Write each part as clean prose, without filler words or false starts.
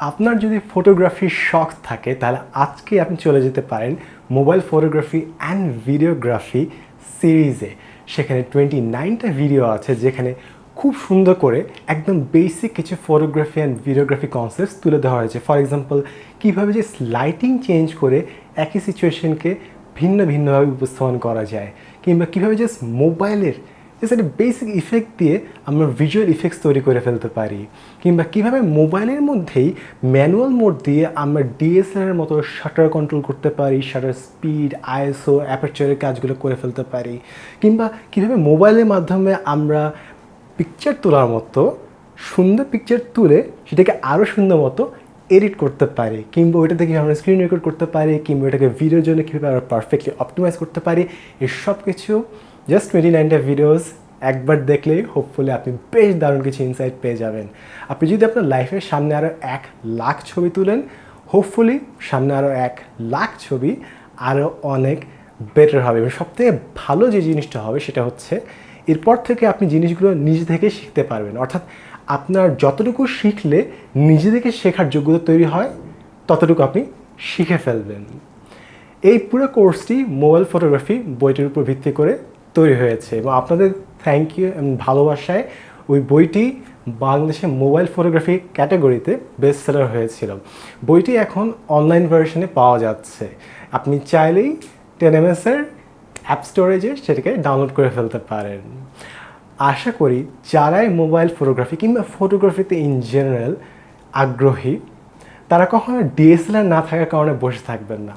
আপনার যদি ফটোগ্রাফির শখ থাকে তাহলে আজকে আপনি চলে যেতে পারেন মোবাইল ফটোগ্রাফি অ্যান্ড ভিডিওগ্রাফি সিরিজে। সেখানে 29টা ভিডিও আছে যেখানে খুব সুন্দর করে একদম বেসিক কিছু ফটোগ্রাফি অ্যান্ড ভিডিওগ্রাফি কনসেপ্টস তুলে ধরা হয়েছে। ফর এক্সাম্পল, কীভাবে যে লাইটিং চেঞ্জ করে একই সিচুয়েশনকে ভিন্ন ভিন্নভাবে উপস্থাপন করা যায়, কিংবা কীভাবে জাস্ট মোবাইলের একটা বেসিক ইফেক্ট দিয়ে আমরা ভিজুয়াল ইফেক্টস তৈরি করে ফেলতে পারি, কিংবা কীভাবে মোবাইলের মধ্যেই ম্যানুয়াল মোড দিয়ে আমরা ডিএসএলআরের মতো শাটার কন্ট্রোল করতে পারি, শাটার স্পিড, আইএসও, অ্যাপারচারের কাজগুলো করে ফেলতে পারি, কিংবা কীভাবে মোবাইলের মাধ্যমে আমরা পিকচার তোলার মতো সুন্দর পিকচার তুলে সেটাকে আরও সুন্দর মতো এডিট করতে পারি, কিংবা ওইটা থেকে আমরা স্ক্রিন রেকর্ড করতে পারি, কিংবা ওইটাকে ভিডিওর জন্য কীভাবে আমরা পারফেক্টলি অপটিমাইজ করতে পারি। এই সব কিছু জাস্ট 29টা ভিডিওস একবার দেখলেই হোপফুলি আপনি বেশ দারুণ কিছু ইনসাইট পেয়ে যাবেন। আপনি যদি আপনার লাইফের সামনে আরও 1,00,000 ছবি তুলেন, হোপফুলি সামনে আরও 1,00,000 ছবি আরও অনেক বেটার হবে। এবং সবথেকে ভালো যে জিনিসটা হবে সেটা হচ্ছে এরপর থেকে আপনি জিনিসগুলো নিজে থেকে শিখতে পারবেন। অর্থাৎ আপনার যতটুকু শিখলে নিজে থেকে শেখার যোগ্যতা তৈরি হয় ততটুকু আপনি শিখে ফেলবেন। এই পুরো কোর্সটি মোবাইল ফটোগ্রাফি বইটির উপর ভিত্তি করে তৈরি হয়েছে এবং আপনাদের থ্যাংক ইউ এবং ভালোবাসায় ওই বইটি বাংলাদেশে মোবাইল ফটোগ্রাফি ক্যাটাগরিতে বেস্ট সেলার হয়েছিল। বইটি এখন অনলাইন ভার্সনে পাওয়া যাচ্ছে। আপনি চাইলেই 10ms-এর অ্যাপ স্টোরেজে সেটাকে ডাউনলোড করে ফেলতে পারেন। আশা করি যারাই মোবাইল ফটোগ্রাফি কিংবা ফটোগ্রাফিতে ইন জেনারেল আগ্রহী তারা কখনো ডিএসএলআর না থাকার কারণে বসে থাকবেন না।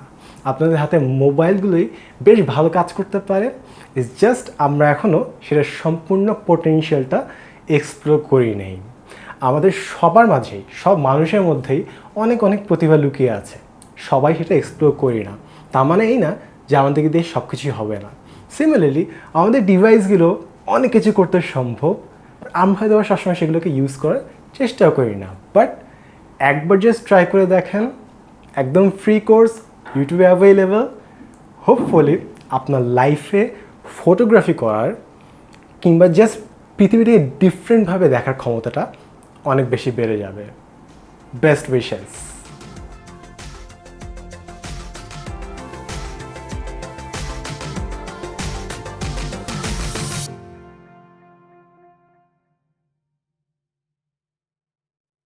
আপনাদের হাতে মোবাইলগুলোই বেশ ভালো কাজ করতে পারে। ইটস জাস্ট আমরা এখনও সেটার সম্পূর্ণ পোটেনশিয়ালটা এক্সপ্লোর করি নেই। আমাদের সবার মাঝেই, সব মানুষের মধ্যেই অনেক অনেক প্রতিভা লুকিয়ে আছে, সবাই সেটা এক্সপ্লোর করি না। তার মানে এই না যে আমাদেরকে দিয়ে সব কিছুই হবে না। সিমিলারলি আমাদের ডিভাইসগুলো অনেক কিছু করতে সম্ভব, আমরা হয়তো সবসময় সেগুলোকে ইউজ করার চেষ্টাও করি না। বাট একবার জাস্ট ট্রাই করে দেখেন, একদম ফ্রি কোর্স ইউটিউবে অ্যাভেলেবল। হোপফুলি আপনার লাইফে ফটোগ্রাফি করার কিংবা জাস্ট পৃথিবীটাকে ডিফারেন্টভাবে দেখার ক্ষমতাটা অনেক বেশি বেড়ে যাবে। Best wishes.